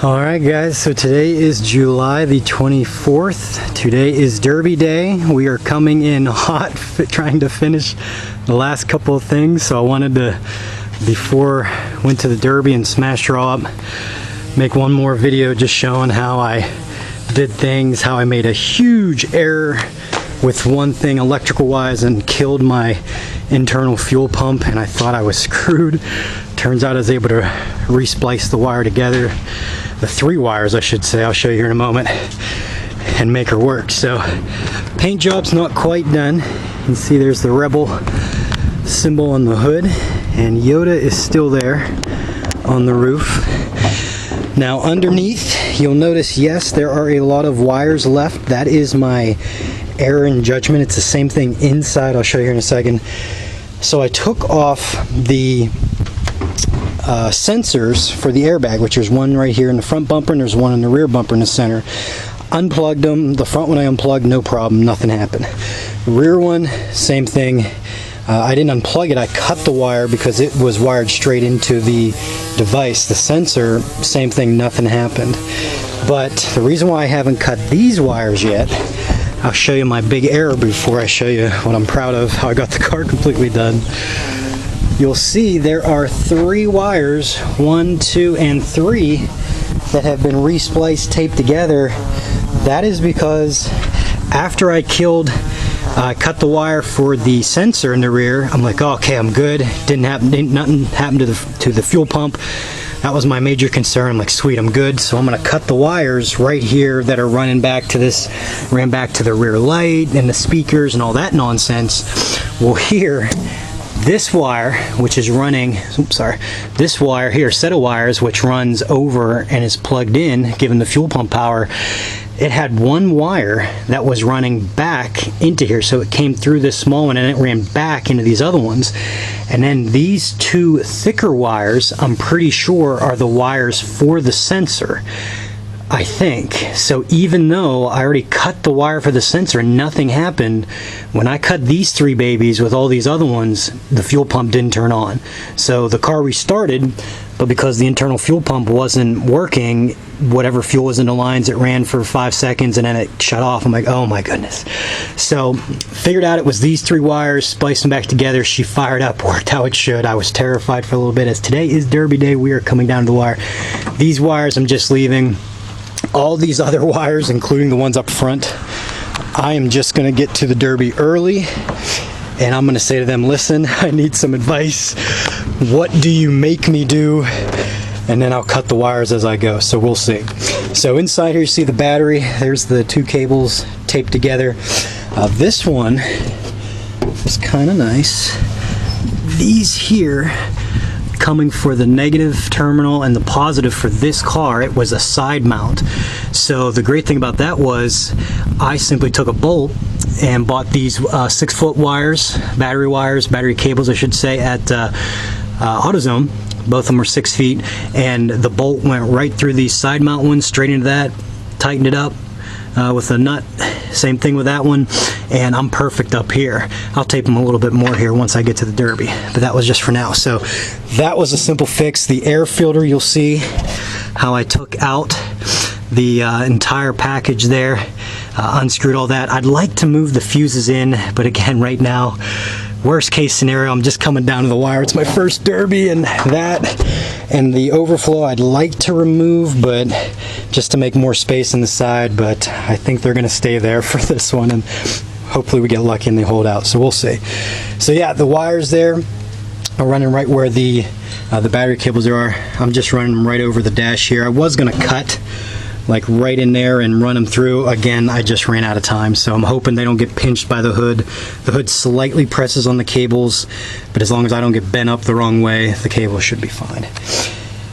Alright guys, so today is July the 24th. Today is Derby Day. We are coming in hot, trying to finish the last couple of things. So I wanted to, before I went to the Derby and smashed her all up, make one more video just showing how I did things, how I made a huge error with one thing electrical wise and killed my internal fuel pump, and I thought I was screwed. Turns out I was able to resplice the wire together, the three wires I should say, I'll show you here in a moment, and make her work. So paint job's not quite done. You can see there's the Rebel symbol on the hood, and Yoda is still there on the roof. Now underneath, you'll notice, yes, there are a lot of wires left. That is my error in judgment. It's the same thing inside. I'll show you here in a second. So I took off the sensors for the airbag, which there's one right here in the front bumper and there's one in the rear bumper in the center. Unplugged them. The front one I unplugged, no problem, nothing happened. The rear one, same thing. I didn't unplug it, I cut the wire because it was wired straight into the device. The sensor, same thing, nothing happened. But the reason why I haven't cut these wires yet, I'll show you my big error before I show you what I'm proud of, how I got the car completely done. You'll see there are three wires, 1, 2, and 3, that have been respliced, taped together. That is because after I cut the wire for the sensor in the rear, I'm like, oh, okay, I'm good. Nothing happened to the fuel pump. That was my major concern. I'm like, sweet, I'm good. So I'm gonna cut the wires right here that are running back to this, ran back to the rear light and the speakers and all that nonsense. Well, here, this wire, which is running, this wire here, set of wires, which runs over and is plugged in, giving the fuel pump power, it had one wire that was running back into here. So it came through this small one and it ran back into these other ones. And then these two thicker wires, I'm pretty sure, are the wires for the sensor, I think. So even though I already cut the wire for the sensor and nothing happened, when I cut these three babies with all these other ones, the fuel pump didn't turn on. So the car restarted, but because the internal fuel pump wasn't working, whatever fuel was in the lines, it ran for 5 seconds and then it shut off. I'm like, oh my goodness. So figured out it was these three wires, spliced them back together. She fired up, worked how it should. I was terrified for a little bit. As today is Derby Day, we are coming down to the wire. These wires I'm just leaving. All these other wires, including the ones up front, I am just gonna get to the Derby early, and I'm gonna say to them, listen, I need some advice. What do you make me do? And then I'll cut the wires as I go, so we'll see. So inside here you see the battery. There's the two cables taped together. This one is kind of nice. These here, coming for the negative terminal and the positive for this car, it was a side mount. So the great thing about that was I simply took a bolt and bought these 6-foot wires, battery cables I should say, at AutoZone. Both of them are 6 feet, and the bolt went right through these side mount ones, straight into that, tightened it up with a nut. Same thing with that one, and I'm perfect up here. I'll tape them a little bit more here once I get to the Derby, but that was just for now. So that was a simple fix. The air filter, you'll see how I took out the entire package there, unscrewed all that. I'd like to move the fuses in, but again, right now, worst case scenario, I'm just coming down to the wire. It's my first Derby, and that and the overflow I'd like to remove, but just to make more space on the side, but I think they're gonna stay there for this one, and hopefully we get lucky and they hold out, so we'll see. So yeah, the wires there are running right where the battery cables are. I'm just running them right over the dash here. I was gonna cut like right in there and run them through. Again, I just ran out of time, so I'm hoping they don't get pinched by the hood. The hood slightly presses on the cables, but as long as I don't get bent up the wrong way, the cable should be fine.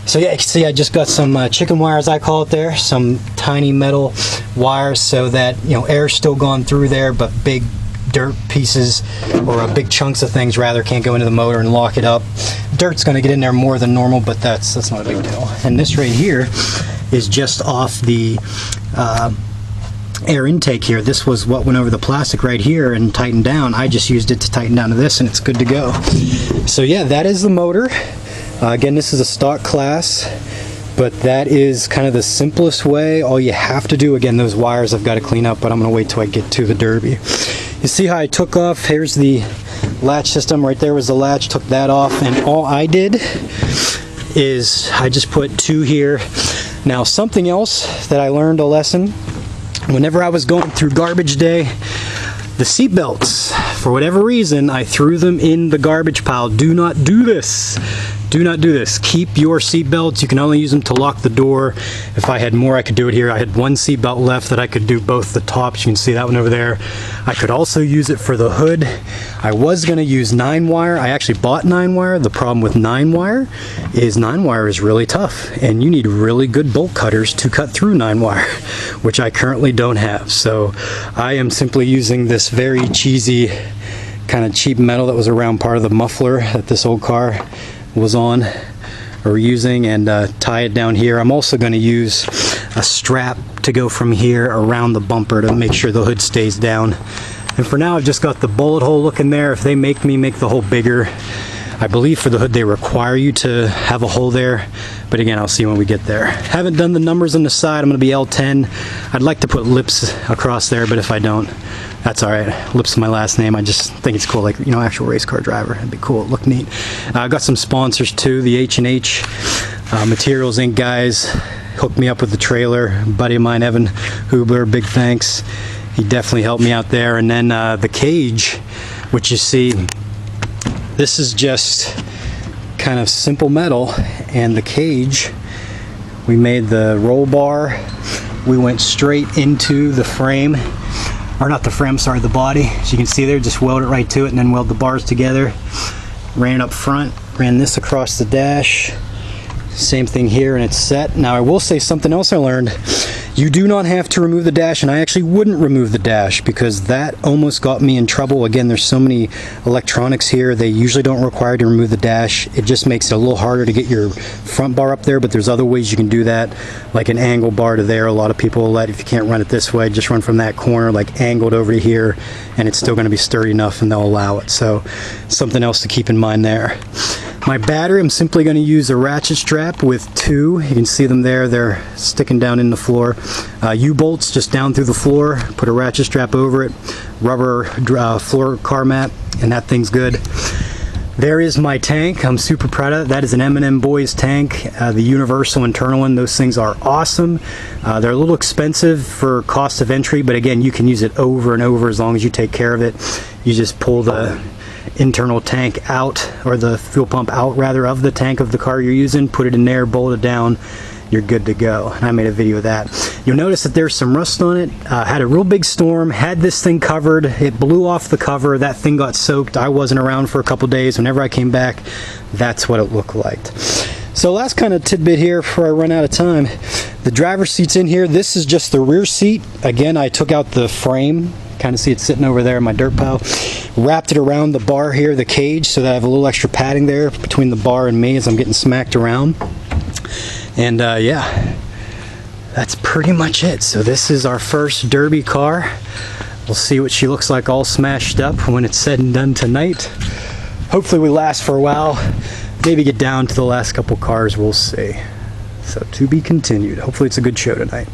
So yeah, you can see I just got some chicken wires, I call it there, some tiny metal wires so that, you know, air's still going through there, but big dirt pieces, or big chunks of things rather, can't go into the motor and lock it up. Dirt's going to get in there more than normal, but that's not a big deal. And this right here is just off the air intake here. This was what went over the plastic right here and tightened down. I just used it to tighten down to this, and it's good to go. So yeah, that is the motor. Again, this is a stock class, But that is kind of the simplest way. All you have to do, again, those wires I've got to clean up, but I'm going to wait till I get to the Derby. You see how I took off? Here's the latch system. Right there was the latch. Took that off, and all I did is I just put 2 here. Now, something else that I learned a lesson, whenever I was going through garbage day, the seat belts, for whatever reason, I threw them in the garbage pile. Do not do this. Do not do this. Keep your seat belts. You can only use them to lock the door. If I had more, I could do it here. I had 1 seat belt left that I could do both the tops. You can see that one over there. I could also use it for the hood. I was going to use 9-wire. I actually bought 9-wire. The problem with 9-wire is 9-wire is really tough, and you need really good bolt cutters to cut through 9-wire, which I currently don't have. So I am simply using this very cheesy kind of cheap metal that was around part of the muffler that this old car was on or using, and tie it down here. I'm also going to use a strap to go from here around the bumper to make sure the hood stays down. And for now, I've just got the bullet hole looking there. If they make me make the hole bigger, I believe for the hood they require you to have a hole there, but again, I'll see when we get there. Haven't done the numbers on the side. I'm going to be L10. I'd like to put lips across there, but if I don't, that's all right. Lips is my last name. I just think it's cool, like, you know, actual race car driver. It'd be cool. It looked neat. I got some sponsors too. The H&H Materials Inc. guys hooked me up with the trailer. A buddy of mine, Evan Hubler, big thanks. He definitely helped me out there. And then the cage, which you see, this is just kind of simple metal, and the cage, we made the roll bar. We went straight into the frame, or not the frame, sorry, the body. As you can see there, just weld it right to it and then weld the bars together. Ran it up front, ran this across the dash. Same thing here, and it's set. Now I will say something else I learned. You do not have to remove the dash, and I actually wouldn't remove the dash because that almost got me in trouble. Again, there's so many electronics here. They usually don't require you to remove the dash. It just makes it a little harder to get your front bar up there, but there's other ways you can do that, like an angle bar to there. A lot of people will let, if you can't run it this way, just run from that corner, like angled over to here, and it's still going to be sturdy enough and they'll allow it. So something else to keep in mind there. My battery, I'm simply going to use a ratchet strap with 2. You can see them there. They're sticking down in the floor. U-bolts just down through the floor. Put a ratchet strap over it. Rubber floor car mat, and that thing's good. There is my tank. I'm super proud of it. That is an M&M Boys tank, the universal internal one. Those things are awesome. They're a little expensive for cost of entry, but again, you can use it over and over as long as you take care of it. You just pull the internal tank out, or the fuel pump out rather, of the tank of the car you're using, put it in there, bolt it down, you're good to go. And I made a video of that. You'll notice that there's some rust on it. Had a real big storm, had this thing covered, it blew off the cover, that thing got soaked. I wasn't around for a couple days. Whenever I came back, that's what it looked like. So last kind of tidbit here before I run out of time. The driver's seat's in here. This is just the rear seat. Again, I took out the frame. Kind of see it sitting over there in my dirt pile. Wrapped it around the bar here, the cage, so that I have a little extra padding there between the bar and me as I'm getting smacked around. And yeah, that's pretty much it. So this is our first Derby car. We'll see what she looks like all smashed up when it's said and done tonight. Hopefully we last for a while. Maybe get down to the last couple cars, we'll see. So to be continued. Hopefully it's a good show tonight.